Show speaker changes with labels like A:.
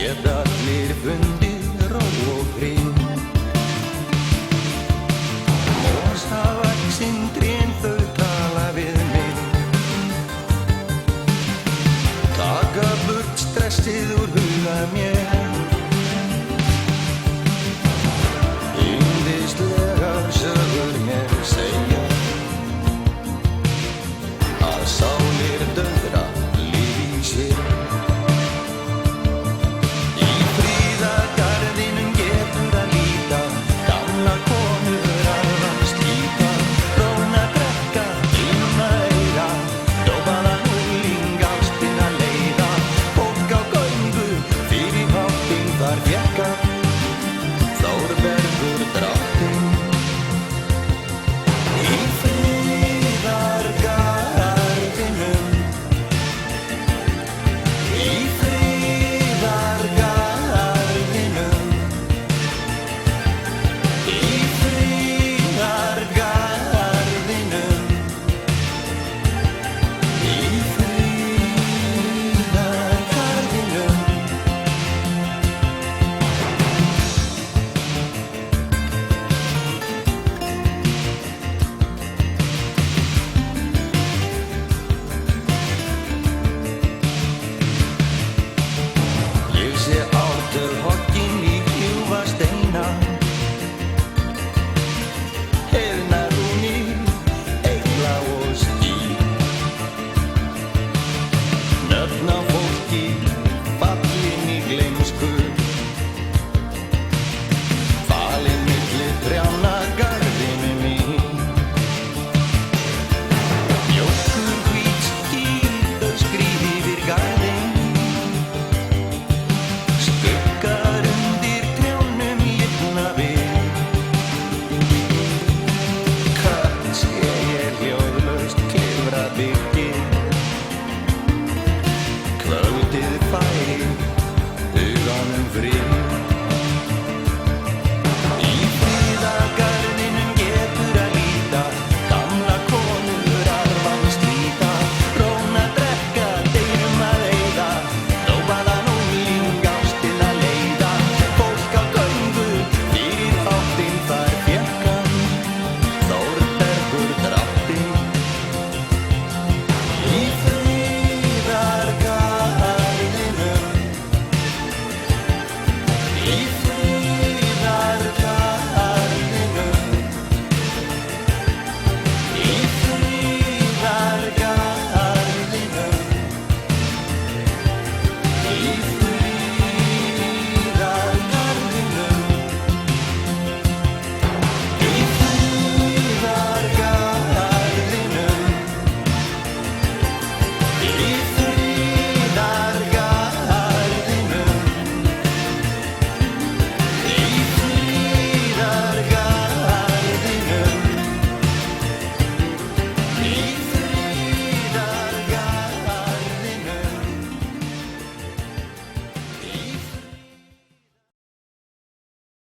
A: Geta allir fundið ró og frið. Mosavaxin trén þau tala við mig. Taka burt stressið úr huga mér. Yndislegar sögur mér segja að sálir dauðra lifi í sér. Í friðargarðinum getur að líta gamlar konur að slíta, róna drekka, glíma eyra, dópaðan ungling ástina leiða. Fólk á göngu fyrir háttinn þar fékka Þórbergur dráttinn. Í friðargarðinum, í friðargarðinum, í friðargarðinum, í friðargarðinum. Ég sé ártöl hoggin í hrjúfa steina, heiðnar rúnir, engla og ský. Nöfn á fólki fallin í gleymsku, falin milli trjánna garðinum í. Mjólkurhvít ský þau skríða yfir garðinn. Skuggar undir trjánum lifna við. Kannski ég hljóðlaust klifra byggir. Kvöldið færi